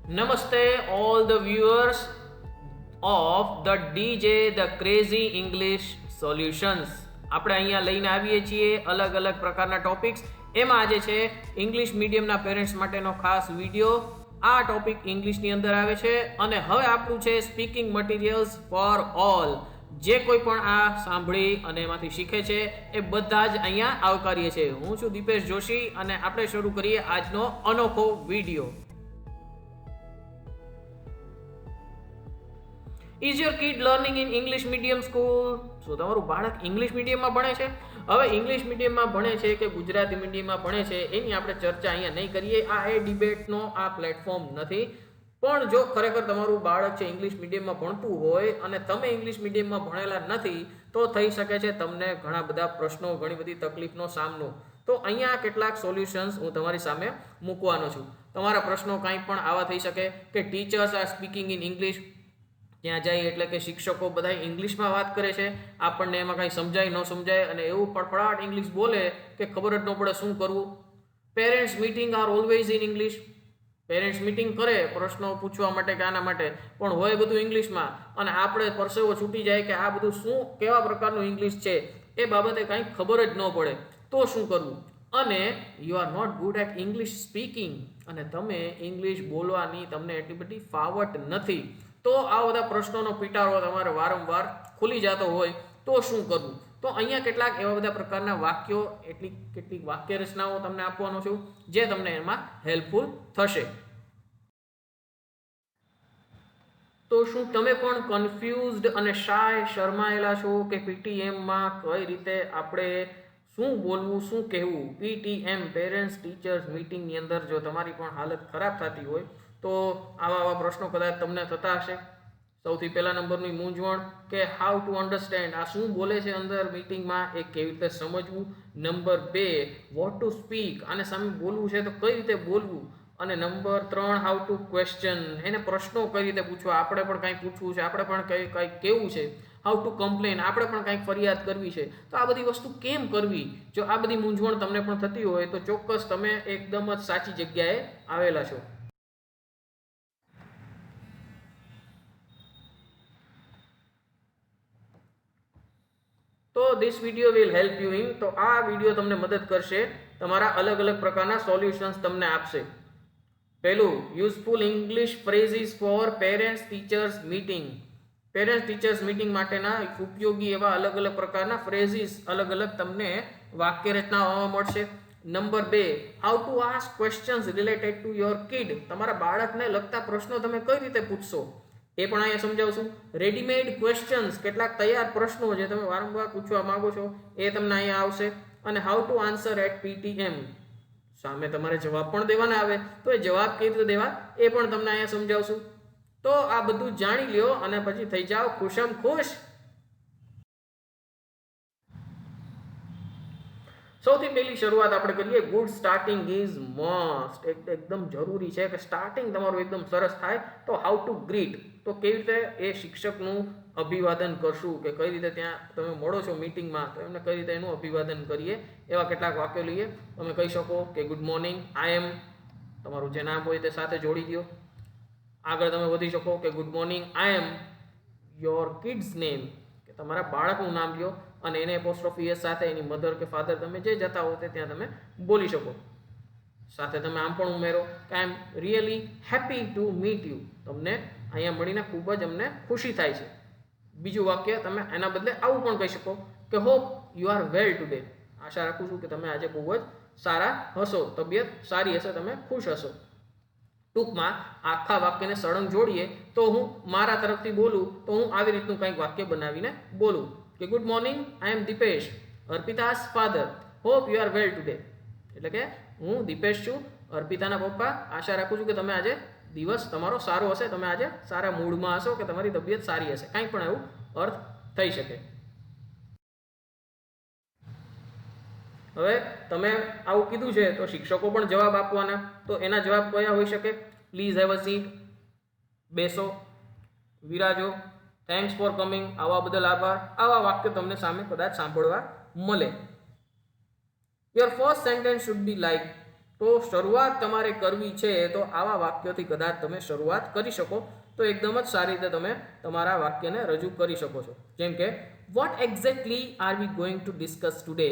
Namaste, all the viewers of the DJ The Crazy English Solutions. આપણે અહીંયા લઈને આવીએ છીએ અલગ અલગ પ્રકારના ટોપિક્સ. એમાં આજે છે ઇંગ્લિશ મીડિયમના પેરેન્ટ્સ માટેનો ખાસ વિડીયો. આ ટોપિક ઇંગ્લિશની અંદર આવે છે અને હવે આપણું છે સ્પીકિંગ મટીરિયલ્સ ફોર ઓલ. જે કોઈ પણ આ સાંભળી અને એમાંથી શીખે છે એ બધા જ અહીંયા આવકારીએ છે. હું છું દીપેશ જોશી અને આપણે શરૂ કરીએ આજનો અનોખો video. Is your kid learning in English medium school? શું તમારું બાળક ઇંગ્લિશ મીડિયમમાં ભણે છે? હવે ઇંગ્લિશ મીડિયમમાં ભણે છે કે ગુજરાતી મીડિયમમાં ભણે છે એની આપણે ચર્ચા અહીંયા નહીં કરીએ. આ એ ડિબેટનો આ પ્લેટફોર્મ નથી. પણ જો ખરેખર તમારું બાળક છે ઇંગ્લિશ મીડિયમમાં ભણતું હોય અને તમે ઇંગ્લિશ મીડિયમમાં ભણેલા નથી તો થઈ શકે છે તમને ઘણા બધા પ્રશ્નો, ઘણી બધી તકલીફનો સામનો. તો અહીંયા કેટલાક સોલ્યુશન્સ હું તમારી સામે મૂકવાનો છું. તમારા પ્રશ્નો કાંઈ પણ આવા થઈ શકે કે teachers R speaking in English. ત્યાં જાય એટલે કે શિક્ષકો બધા ઇંગ્લિશમાં વાત કરે છે, આપણને એમાં કાંઈ સમજાય ન સમજાય અને એવું ફડફડાટ ઇંગ્લિશ બોલે કે ખબર જ ન પડે શું કરવું. Parents meeting are always in English. Parents meeting કરે પ્રશ્નો પૂછવા માટે કે આના માટે, પણ હોય બધું ઇંગ્લિશમાં અને આપણે પરસેવો છૂટી જાય કે આ બધું શું કેવા પ્રકારનું ઇંગ્લિશ છે એ બાબતે કાંઈ ખબર જ ન પડે. તો શું કરવું? અને you are not good at English speaking અને તમે ઇંગ્લિશ બોલવાની તમને એટલી બધી ફાવટ નથી. તો આ બધા પ્રશ્નોનો પીટારો તમારે વારંવાર ખુલી જતો હોય તો શું કરવું? તો અહીંયા કેટલાક એવા બધા પ્રકારના વાક્યો, કેટલીક વાક્ય રચનાઓ તમને આપવાનો છું જે તમને એમાં હેલ્પફુલ થશે. તો શું તમે પણ કન્ફ્યુઝડ અને શાય શરમાયેલા છો કે પીટીએમમાં કઈ રીતે આપણે શું બોલવું, શું કહેવું? પીટીએમ પેરેન્ટ્સ ટીચર્સ મીટિંગની અંદર જો તમારી પણ હાલત ખરાબ થતી હોય તો આવા પ્રશ્નો કદાચ તમને થતા હશે. સૌથી પહેલા નંબરની મૂંઝવણ કે હાઉ ટુ અન્ડરસ્ટેન્ડ, આ શું બોલે છે અંદર મીટિંગમાં એ કેવી રીતે સમજવું. નંબર 2 વોટ ટુ સ્પીક, આને સામે બોલવું છે તો કઈ રીતે બોલવું. અને નંબર 3 હાઉ ટુ ક્વેશ્ચન, એને પ્રશ્નો કઈ રીતે પૂછવા, આપણે પણ કંઈક પૂછવું છે, આપણે પણ કંઈક કેવું છે. હાઉ ટુ કમ્પ્લેન, આપણે પણ કંઈક ફરિયાદ કરવી છે. તો આ બધી વસ્તુ કેમ કરવી? જો આ બધી મૂંઝવણ તમને પણ થતી હોય તો ચોક્કસ તમે એકદમ જ સાચી જગ્યાએ આવેલા છો. તો this video will help you in, તો આ વિડીયો તમને મદદ કરશે, તમારા અલગ અલગ પ્રકારના સોલ્યુશન્સ તમને આપશે. પહેલું, useful English phrases for parents teachers meeting. Parents teachers meeting માટેના ઉપયોગી એવા અલગ અલગ પ્રકારના ફ્રેઝીસ, અલગ અલગ તમને વાક્ય રચનાઓ મળશે. Number 2, how to ask questions related to your kid. તમારા બાળકને લગતા પ્રશ્નો તમે કઈ રીતે પૂછશો એ પણ અહીંયા સમજાવશું. રેડીમેડ ક્વેશ્ચન્સ, કેટલાક તૈયાર પ્રશ્નો જે તમે વારંવાર પૂછવા માંગો છો એ તમને અહીંયા આવશે. અને how to answer at PTM, સામે તમારે જવાબ પણ દેવાના આવે તો એ જવાબ કેવી રીતે દેવા એ પણ તમને અહીંયા સમજાવશું. તો આ બધું જાણી લ્યો અને પછી થઈ જાઓ ખુશમ ખુશ. સૌથી પહેલી શરૂઆત આપણે કરીએ. ગુડ સ્ટાર્ટિંગ ઇઝ મસ્ટ, એકદમ જરૂરી છે કે સ્ટાર્ટિંગ તમારું એકદમ સરસ થાય. તો હાઉ ટુ ગ્રીટ, તો કેવી રીતે એ શિક્ષકનું અભિવાદન કરશું, કે કઈ રીતે ત્યાં તમે મળો છો મીટિંગમાં તો એમને કઈ રીતે એનું અભિવાદન કરીએ. એવા કેટલાક વાક્યો લઈએ. તમે કહી શકો કે ગુડ મોર્નિંગ, આઈ એમ, તમારું જે નામ હોય તે સાથે જોડી દો. આગળ તમે વધી શકો કે good morning, I M your kids name, કે તમારા બાળકનું નામ લ્યો અને એને એપોસ્ટ્રોફી એસ સાથે એની મધર કે ફાધર તમે જે જતા હો તે ત્યાં તમે બોલી શકો. સાથે તમે આમ પણ ઉમેરો કે I am really happy to meet you, તમને અહીંયા મળીને ખૂબ જ અમને ખુશી થાય છે. બીજું વાક્ય તમે એના બદલે આવું પણ કહી શકો કે hope you are well today, આશા રાખું છું કે તમે આજે ખૂબ જ સારા હશો, તબિયત સારી હશે, તમે ખુશ હશો. ટૂંકમાં આખા વાક્યને સળંગ જોડીએ તો હું મારા તરફથી બોલું તો હું આવી રીતનું કંઈક વાક્ય બનાવીને બોલું કે good morning, I am Deepesh, Arpita's father, hope you are well today. એટલે કે હું દીપેશ છું, અર્પિતાના પપ્પા, આશા રાખું છું કે તમે આજે દિવસ તમારો સારો હશે, તમે આજે સારા મૂડમાં હશો, કે તમારી તબિયત સારી હશે, કાંઈ પણ એવું અર્થ થઈ શકે. હવે તમે આવું કીધું છે તો શિક્ષકો પણ જવાબ આપવાના. તો એના જવાબ કયા હોઈ શકે? પ્લીઝ હેવ અ સીટ, બેસો, વિરાજો, થેન્ક્સ ફોર કમિંગ, આવવા બદલ આભાર. આવા વાક્ય તમને સામે કદાચ સાંભળવા મળે. Your first sentence should be like, તો શરૂઆત તમારે કરવી છે તો આવા વાક્યોથી કદાચ તમે શરૂઆત કરી શકો તો એકદમ જ સારી રીતે તમે તમારા વાક્યને રજૂ કરી શકો છો. જેમ કે what exactly are we going to discuss today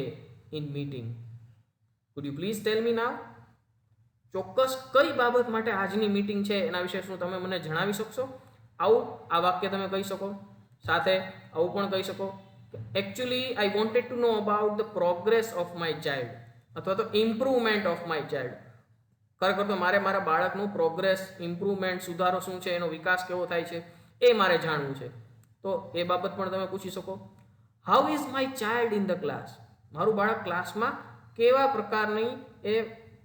in meeting? Could you please tell me now? ચોક્કસ કઈ બાબત માટે આજની મીટિંગ છે એના વિશે શું તમે મને જણાવી શકશો? આવું આ વાક્ય તમે કહી શકો. સાથે આવું પણ કહી શકો, actually I wanted to know about the progress of my child, અથવા તો ઇમ્પ્રુવમેન્ટ ઓફ માય ચાઇલ્ડ. ખરેખર તો મારે મારા બાળકનું પ્રોગ્રેસ, ઇમ્પ્રુવમેન્ટ, સુધારો શું છે, એનો વિકાસ કેવો થાય છે એ મારે જાણવું છે. તો એ બાબત પણ તમે પૂછી શકો. How is my child in the class? મારું બાળક ક્લાસમાં કેવા પ્રકારની એ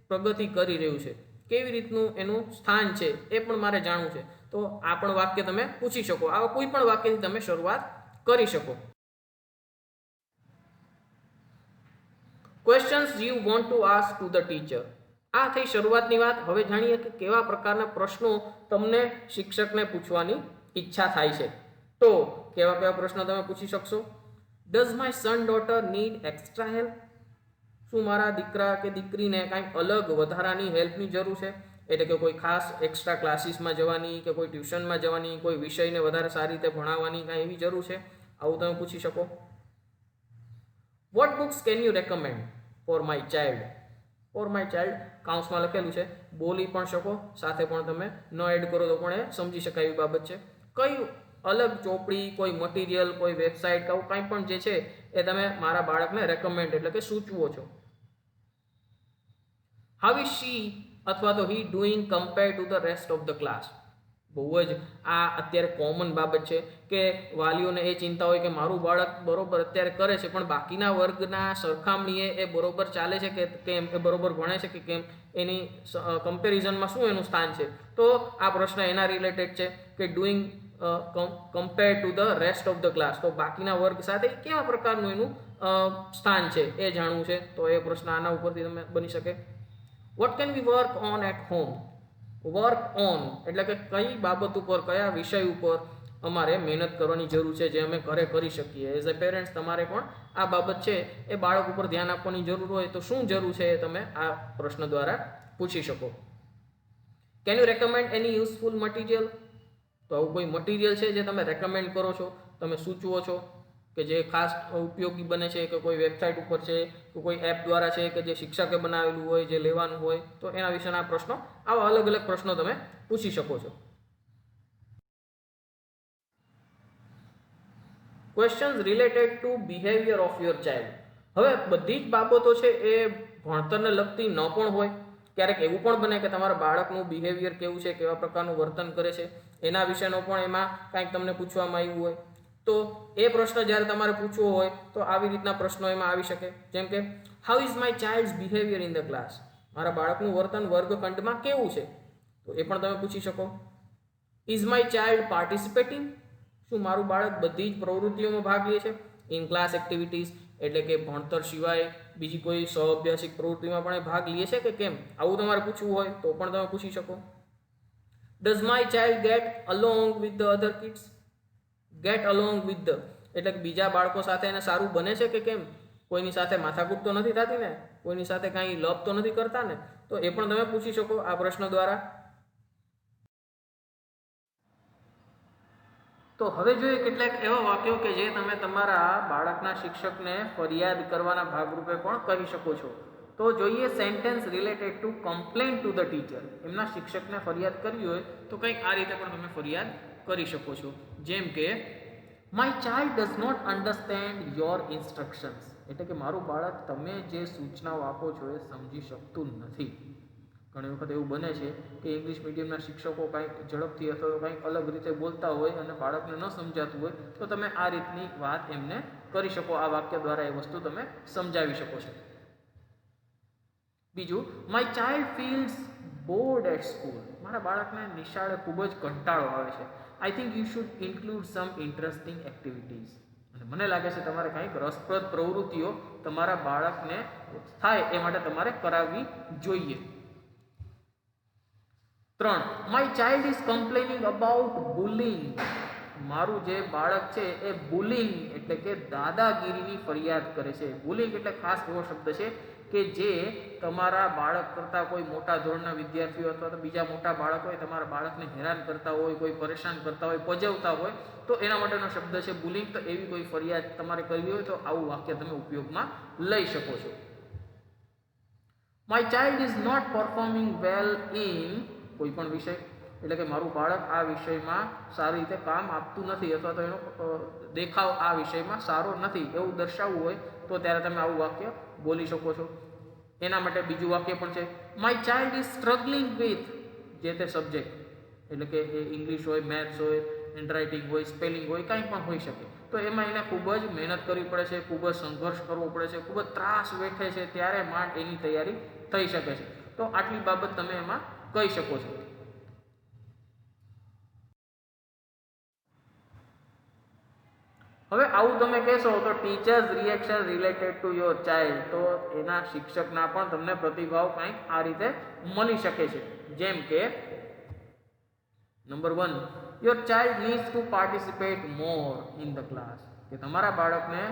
પ્રગતિ કરી રહ્યું છે, કેવી રીતનું એનું સ્થાન છે એ પણ મારે જાણવું છે. તો આ પણ વાક્ય તમે પૂછી શકો. આવા કોઈ પણ વાક્યની તમે શરૂઆત કરી શકો. Questions you want to ask two the teacher. આ થઈ શરૂઆતની વાત. હવે જાણીએ કે કેવા પ્રકારના પ્રશ્નો તમને શિક્ષકને પૂછવાની ઈચ્છા થાય છે. તો કેવા કેવા પ્રશ્નો તમે પૂછી શકશો? Does my son daughter need extra help? શું મારા દીકરા કે દીકરીને કાંઈક અલગ વધારાની હેલ્પની જરૂર છે? એટલે કે કોઈ ખાસ એક્સ્ટ્રા ક્લાસીસમાં જવાની, કે કોઈ ટ્યુશનમાં જવાની, કોઈ વિષયને વધારે સારી રીતે ભણાવવાની કાંઈ એવી જરૂર છે? આવું તમે પૂછી શકો. What books can you recommend for my child? For my child કાઉન્સમાં લખેલું છે, બોલી પણ શકો, સાથે પણ તમે ન એડ કરો તો પણ એ સમજી શકાય એવી બાબત છે. કઈ અલગ ચોપડી, કોઈ મટીરિયલ, કોઈ વેબસાઇટ, આવું કાંઈ પણ જે છે એ તમે મારા બાળકને રેકમેન્ડ એટલે કે સૂચવો છો. હાઉ ઇઝ શી અથવા તો he doing compare to the rest of the class? બહુ જ આ અત્યારે કોમન બાબત છે કે વાલીઓને એ ચિંતા હોય કે મારું બાળક બરોબર અત્યારે કરે છે, પણ બાકીના વર્ગના સરખામણીએ એ બરોબર ચાલે છે કે કેમ, એ બરોબર ભણે છે કે કેમ, એની કમ્પેરિઝનમાં શું એનું સ્થાન છે. તો આ પ્રશ્ન એના રિલેટેડ છે કે doing compare to the rest of the class. તો બાકીના વર્ગ સાથે કેવા પ્રકારનું એનું સ્થાન છે એ જાણવું છે. તો એ પ્રશ્ન આના ઉપરથી તમે બની શકે. What can we work on at home? Work on એટલે કે કઈ બાબત ઉપર, કયા વિષય ઉપર અમારે મહેનત કરવાની જરૂર છે જે અમે ઘરે કરી શકીએ. એઝ અ પેરેન્ટ્સ તમારે પણ આ બાબત છે એ બાળક ઉપર ધ્યાન આપવાની જરૂર હોય તો શું જરૂર છે એ તમે આ પ્રશ્ન દ્વારા પૂછી શકો. Can you recommend any useful material? તો આવું કોઈ મટીરિયલ છે જે તમે રેકમેન્ડ કરો છો, તમે સૂચવો છો કે જે ખાસ ઉપયોગી બને છે, કે કોઈ વેબસાઇટ ઉપર છે, કે કોઈ એપ દ્વારા છે, કે જે શિક્ષકે બનાવેલું હોય, જે લેવાનું હોય, તો એના વિશેના પ્રશ્નો, આવા અલગ અલગ પ્રશ્નો તમે પૂછી શકો છો. Questions related to behaviour of your child. હવે બધી જ બાબતો છે એ ભણતરને લગતી ન પણ હોય. ક્યારેક એવું પણ બને કે તમારા બાળકનું બિહેવિયર કેવું છે, કેવા પ્રકારનું વર્તન કરે છે, એના વિશેનો પણ એમાં કાંઈક તમને પૂછવામાં આવ્યું હોય. તો એ પ્રશ્ન જ્યારે તમારે પૂછવો હોય તો આવી રીતના પ્રશ્નો એમાં આવી શકે. જેમ કે how is my childs behaviour in the class? મારા બાળકનું વર્તન વર્ગખંડમાં કેવું છે? તો એ પણ તમે પૂછી શકો. Is my child participating? શું મારું બાળક બધી જ પ્રવૃત્તિઓમાં ભાગ લે છે? ઇન ક્લાસ એક્ટિવિટીઝ એટલે કે ભણતર સિવાય બીજી કોઈ સહઅભ્યાસિક પ્રવૃત્તિમાં પણ ભાગ લે છે કે કેમ? આવું તમારે પૂછવું હોય તો પણ તમે પૂછી શકો. Does my child get along with the other kids? Get along with the એટલે કે બીજા બાળકો સાથે એને સારું બને છે કે કેમ? કોઈની સાથે માથાકૂટ તો નથી થતી ને? કોઈની સાથે કાંઈ લપ તો નથી કરતા ને? તો એ પણ તમે પૂછી શકો આ પ્રશ્ન દ્વારા. તો હવે જોઈએ કેટલાક એવા વાક્યો કે જે તમે તમારા બાળકના શિક્ષકને ફરિયાદ કરવાના ભાગરૂપે પણ કહી શકો છો. તો જોઈએ sentence related to complain to the teacher. એમના શિક્ષકને ફરિયાદ કરવી હોય તો કંઈક આ રીતે પણ તમે ફરિયાદ કરી શકો છો. જેમ કે my child does not understand your instructions એટલે કે મારું બાળક તમે જે સૂચનાઓ આપો છો એ સમજી શકતું નથી. ઘણી વખત એવું બને છે કે ઇંગ્લિશ મીડિયમના શિક્ષકો કાંઈક ઝડપથી અથવા કાંઈક અલગ રીતે બોલતા હોય અને બાળકને ન સમજાતું હોય તો તમે આ રીતની વાત એમને કરી શકો. આ વાક્ય દ્વારા એ વસ્તુ તમે સમજાવી શકો છો. બીજું, my child feels bored at school. મારા બાળકને નિશાળે ખૂબ જ કંટાળો આવે છે. I think you should include some interesting activities. અને મને લાગે છે તમારે કંઈક રસપ્રદ પ્રવૃત્તિઓ તમારા બાળકને થાય એ માટે તમારે કરાવવી જોઈએ. 3. My child is complaining about bullying. મારું જે બાળક છે એ બુલિંગ એટલે કે દાદાગીરીની ફરિયાદ કરે છે. બુલિંગ એટલે ખાસ એવો શબ્દ છે કે જે તમારા બાળક કરતાં કોઈ મોટા ધોરણના વિદ્યાર્થીઓ અથવા તો બીજા મોટા બાળકો હોય તમારા બાળકને હેરાન કરતા હોય, કોઈ પરેશાન કરતા હોય, પજવતા હોય, તો એના માટેનો શબ્દ છે બુલિંગ. તો એવી કોઈ ફરિયાદ તમારે કરવી હોય તો આવું વાક્ય તમે ઉપયોગમાં લઈ શકો છો. My child is not performing well in કોઈ પણ વિષય, એટલે કે મારું બાળક આ વિષયમાં સારી રીતે કામ આપતું નથી અથવા તો એનો દેખાવ આ વિષયમાં સારો નથી એવું દર્શાવવું હોય તો ત્યારે તમે આવું વાક્ય બોલી શકો છો. એના માટે બીજું વાક્ય પણ છે, my child is struggling with જે તે સબ્જેક્ટ, એટલે કે એ ઇંગ્લિશ હોય, મેથ્સ હોય, હેન્ડરાઇટિંગ હોય, સ્પેલિંગ હોય, કાંઈ પણ હોઈ શકે. તો એમાં એને ખૂબ જ મહેનત કરવી પડે છે, ખૂબ જ સંઘર્ષ કરવો પડે છે, ખૂબ જ ત્રાસ વેઠે છે, ત્યારે માંડ એની તૈયારી થઈ શકે છે. તો આટલી બાબત તમે એમાં કહી શકો છો. હવે આવું તમે કહેશો તો teachers reaction related to your child, તો એના શિક્ષકના પણ તમને પ્રતિભાવ કંઈક આ રીતે મળી શકે છે. જેમ કે number 1, your child needs two participate more in the class, કે તમારા બાળકને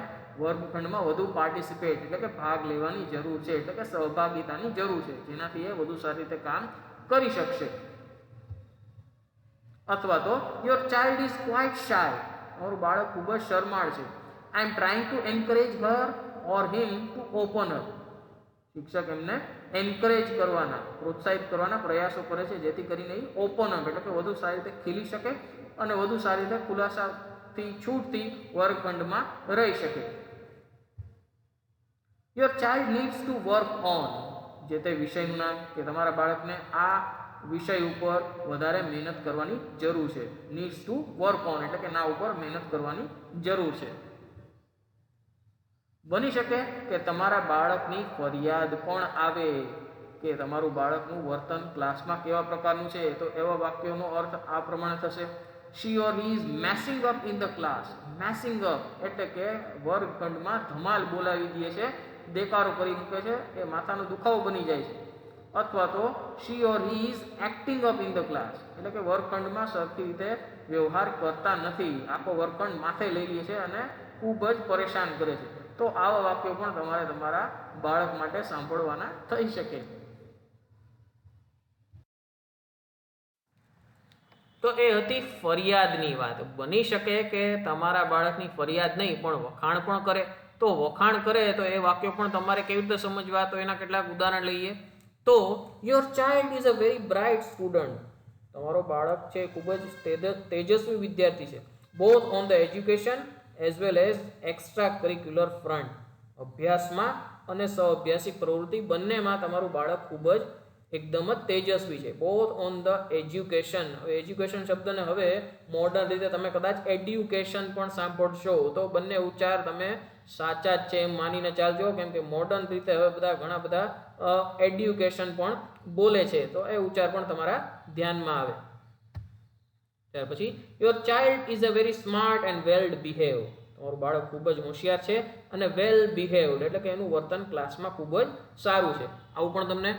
વર્ગખંડમાં વધુ પાર્ટિસિપેટ એટલે કે ભાગ લેવાની જરૂર છે, એટલે કે સહભાગિતાની જરૂર છે, જેનાથી એ વધુ સારી રીતે કામ કરી શકશે. અથવા તો your child is quite shy, તમારું બાળક ખૂબ જ શરમાળ છે. I am trying to encourage her or him to open up, શિક્ષક એમને એન્કરેજ કરવાના, પ્રોત્સાહિત કરવાના પ્રયાસો કરે છે જેથી કરીને એ ઓપન અપ એટલે કે વધુ સારી રીતે ખીલી શકે અને વધુ સારી રીતે ખુલાસાથી છૂટથી વર્ગખંડમાં રહી શકે. Your child needs to work on, જે તે વિષયનું નામ, કે તમારા બાળકને આ વિષય ઉપર વધારે મહેનત કરવાની જરૂર છે. નીડ્સ ટુ વર્ક ઓન એટલે કે ના ઉપર મહેનત કરવાની જરૂર છે. બની શકે કે તમારા બાળકની ફરિયાદ પણ આવે કે તમારું બાળકનું વર્તન ક્લાસમાં કેવા પ્રકારનું છે, તો એવા વાક્યોનો અર્થ આ પ્રમાણે થશે, she or he is messing up in the class. messing up એટલે કે વર્ગખંડમાં ધમાલ બોલાવી દે છે, દેકારો કરી મૂકે છે, એ માથાનો દુખાવો બની જાય છે. અથવા તો she or he is acting up in the class, એટલે કે વર્ગખંડમાં સરખી રીતે વ્યવહાર કરતા નથી, આખો વર્ગખંડ માથે લઈ લે છે અને ખૂબ જ પરેશાન કરે છે. તો આવા વાક્યો પણ તમારે તમારા બાળક માટે સાંભળવાના થઈ શકે. તો એ હતી ફરિયાદની વાત. બની શકે કે તમારા બાળકની ફરિયાદ નહીં પણ વખાણ પણ કરે, તો વખાણ કરે તો એ વાક્યો પણ તમારે કેવી રીતે સમજવા, તો એના કેટલાક ઉદાહરણ લઈએ. તો your child is a very bright student, તમારો બાળક છે ખૂબ જ તેજસ્વી વિદ્યાર્થી છે. Both on the education as well as extra curricular front, અભ્યાસમાં અને સહઅભ્યાસી પ્રવૃત્તિ બંનેમાં તમારું બાળક ખૂબ જ એકદમ જ તેજસ્વી છે. બોથ ઓન ધ એજ્યુકેશન, હવે એજ્યુકેશન શબ્દને હવે મોડર્ન રીતે તમે કદાચ એડ્યુકેશન પણ સાંભળશો તો બંને ઉચ્ચાર તમે સાચા જ છે એમ માનીને ચાલજો, કેમ કે મોડર્ન રીતે હવે ઘણા બધા એડ્યુકેશન પણ બોલે છે, તો એ ઉચ્ચાર પણ તમારા ધ્યાનમાં આવે. ત્યાર પછી your child is a very smart and well behave, તમારું બાળક ખૂબ જ હોશિયાર છે અને વેલ બિહેવડ એટલે કે એનું વર્તન ક્લાસમાં ખૂબ જ સારું છે. આવું પણ તમને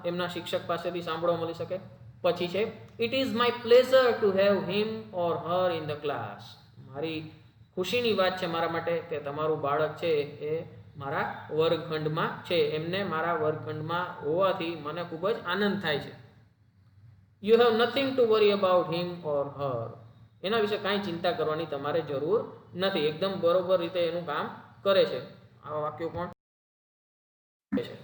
એમના શિક્ષક પાસેથી સાંભળવા મળી શકે. પછી છે it is my pleasure to have him or her in the class, મારી ખુશીની વાત છે મારા માટે કે તમારું બાળક છે એ મારા વર્ગખંડમાં છે, એમને મારા વર્ગખંડમાં હોવાથી મને ખૂબ જ આનંદ થાય છે. You have nothing to worry about him or her, એના વિશે કાંઈ ચિંતા કરવાની તમારે જરૂર નથી, એકદમ બરોબર રીતે એનું કામ કરે છે. આવા વાક્યો પણ છે.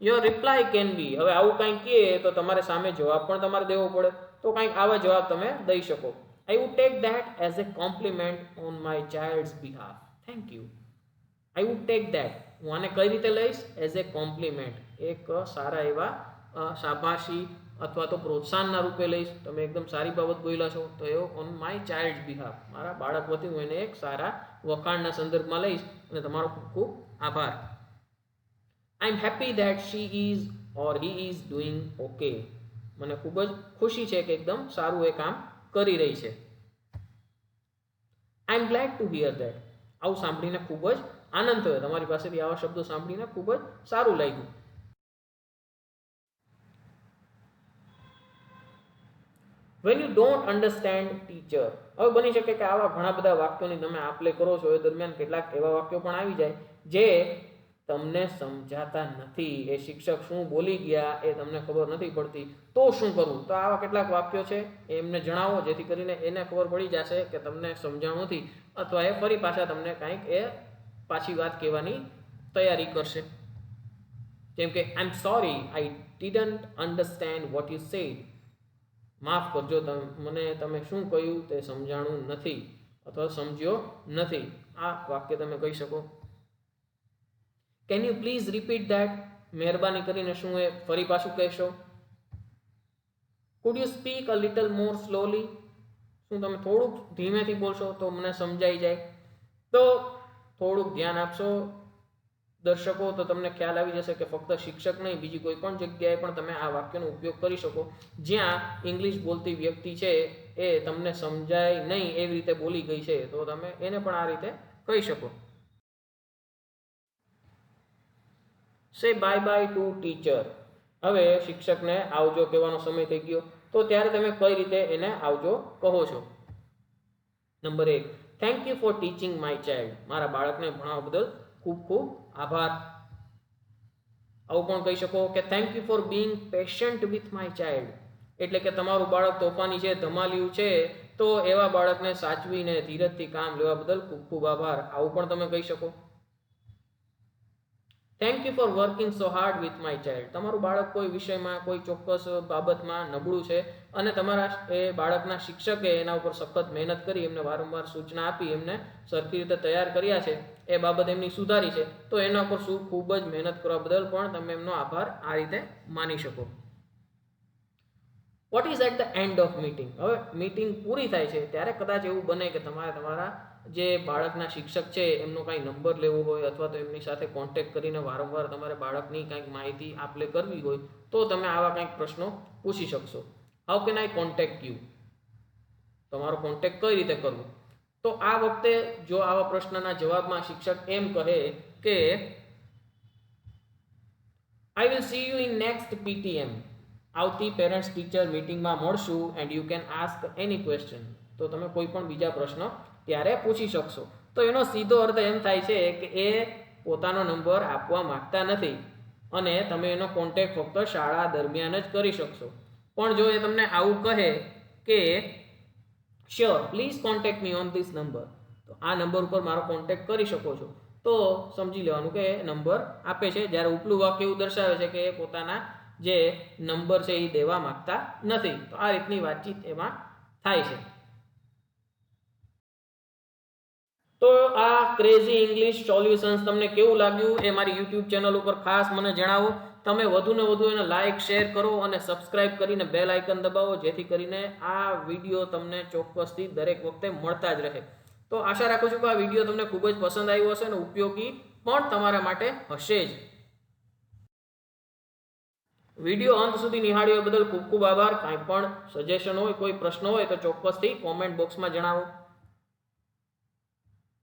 યોર રિપ્લાય કેન બી, હવે આવું કંઈક કહે તો તમારે સામે જવાબ પણ તમારે દેવો પડે, તો કંઈક આવા જવાબ તમે દઈ શકો. I would take that as a compliment on my childs behalf, thank you. I would take that, હું આને કઈ રીતે લઈશ, એઝ એ કોમ્પ્લિમેન્ટ, એક સારા એવા શાબાશી અથવા તો પ્રોત્સાહનના રૂપે લઈશ. તમે એકદમ સારી બાબત બોલ્યા છો તો એ ઓન માય ચાઇલ્ડ બિહાફ, મારા બાળક વતી હું એને એક સારા વખાણના સંદર્ભમાં લઈશ અને તમારો ખૂબ ખૂબ આભાર. I am happy that she is or he is doing okay, મને ખૂબ જ ખુશી છે કે એકદમ સારું એ કામ કરી રહી છે. I M glad two here that, આવું સાંભળીને ખૂબ જ આનંદ થયો, તમારી પાસેથી આવા શબ્દો સાંભળીને ખૂબ જ સારું લાગ્યું. When you don't understand teacher. હવે બની શકે કે આવા ઘણા બધા વાક્યોની તમે આપલે કરો છો એ દરમિયાન કેટલાક એવા વાક્યો પણ આવી જાય જે તમને સમજાતા નથી. એ શિક્ષક શું બોલી ગયા એ તમને ખબર નથી પડતી, તો શું કરવું? તો આવા કેટલાક વાક્યો છે એ એમને જણાવો, જેથી કરીને એને ખબર પડી જશે કે તમને સમજાણું નથી, અથવા એ ફરી પાછા તમને કાંઈક એ પાછી વાત કહેવાની તૈયારી કરશે. જેમ કે I am sorry, I didn't understand what you said. માફ કરજો, મને તમે શું કહ્યું તે સમજાણું નથી અથવા સમજ્યો નથી. આ વાક્ય તમે કહી શકો. Can you please repeat that? મહેરબાની કરીને શું એ ફરી પાછું કહેશો? Food you speak a little more slowly? શું તમે થોડુંક ધીમેથી બોલશો તો મને સમજાઈ જાય? તો થોડુંક ધ્યાન આપશો દર્શકો, તો તમને ખ્યાલ આવી જશે કે ફક્ત શિક્ષક નહીં, બીજી કોઈ પણ જગ્યાએ પણ તમે આ વાક્યનો ઉપયોગ કરી શકો. જ્યાં ઇંગ્લિશ બોલતી વ્યક્તિ છે એ તમને સમજાય નહીં એવી રીતે બોલી ગઈ છે, તો તમે એને પણ આ રીતે કહી શકો. સે બાય બાય ટુ ટીચર. હવે શિક્ષકને આવજો કહેવાનો સમય થઈ ગયો, તો ત્યારે તમે કઈ રીતે એને આવજો કહો છો? Number 1, thank you for teaching my child. મારા બાળકને ભણાવવા બદલ ખૂબ ખૂબ આભાર. આવું પણ કહી શકો કે thank you for being patient with my child. એટલે કે તમારું બાળક તોફાની છે, ધમાલિયું છે, તો એવા બાળકને સાચવીને ધીરજથી કામ લેવા બદલ ખૂબ ખૂબ આભાર. આવું પણ તમે કહી શકો. Thank you for working so hard with my child. તમારું બાળક કોઈ વિષયમાં, કોઈ ચોક્કસ બાબતમાં નબળું છે અને તમારા એ બાળકના શિક્ષકે એના ઉપર સખત મહેનત કરી, એમને વારંવાર સૂચના આપી, એમને સરખી રીતે તૈયાર કર્યા છે, એ બાબત એમની સુધારી છે, તો એના ઉપર ખૂબ જ મહેનત કરવા બદલ પણ તમે એમનો આભાર આ રીતે માની શકો. What is at the end of meeting? હવે મીટિંગ પૂરી થાય છે ત્યારે કદાચ એવું બને કે તમારે તમારા જે બાળકના શિક્ષક છે એમનો કાંઈ નંબર લેવો હોય, અથવા તો એમની સાથે કોન્ટેક્ટ કરીને વારંવાર તમારે બાળકની કાંઈક માહિતી આપલે કરવી હોય, તો તમે આવા કંઈક પ્રશ્નો પૂછી શકશો. How can eye contact you? તમારો કોન્ટેક્ટ કઈ રીતે કરવો? તો આ વખતે જો આવા પ્રશ્નના જવાબમાં શિક્ષક એમ કહે કે I will see you in next PTM. આવતી પેરેન્ટ્સ ટીચર મીટિંગમાં મળશું and you can ask any question. તો તમે કોઈ પણ બીજા પ્રશ્ન ત્યારે પૂછી શકશો. તો એનો સીધો અર્થ એમ થાય છે કે એ પોતાનો નંબર આપવા માંગતા નથી અને તમે એનો કોન્ટેક્ટ ફક્ત શાળા દરમિયાન જ કરી શકશો. પણ જો એ તમને આવું કહે કે sure please contact me on this number, તો આ નંબર ઉપર મારો કોન્ટેક્ટ કરી શકો છો, તો સમજી લેવાનું કે નંબર આપે છે. જ્યારે ઉપલું વાક્ય એવું દર્શાવે છે કે એ પોતાના જે નંબર છે એ દેવા માંગતા નથી. તો આ રીતની વાતચીત એમાં થાય છે. તો આ ક્રેઝી ઇંગ્લિશ સોલ્યુશન્સ તમને કેવું લાગ્યું એ મારી યુટ્યુબ ચેનલ ઉપર ખાસ મને જણાવો. તમે વધુને વધુ એને લાઇક, શેર કરો અને સબસ્ક્રાઇબ કરીને બેલ આઇકન દબાવો, જેથી કરીને આ વિડીયો તમને ચોક્કસથી દરેક વખતે મળતા જ રહે. તો આશા રાખું છું કે આ વિડીયો તમને ખૂબ જ પસંદ આવ્યો હશે અને ઉપયોગી પણ તમારા માટે હશે જ. વિડીયો અંત સુધી નિહાળ્યો બદલ ખૂબ ખૂબ આભાર. કાંઈ પણ સજેશન હોય, કોઈ પ્રશ્ન હોય તો ચોક્કસથી કોમેન્ટ બોક્સમાં જણાવો.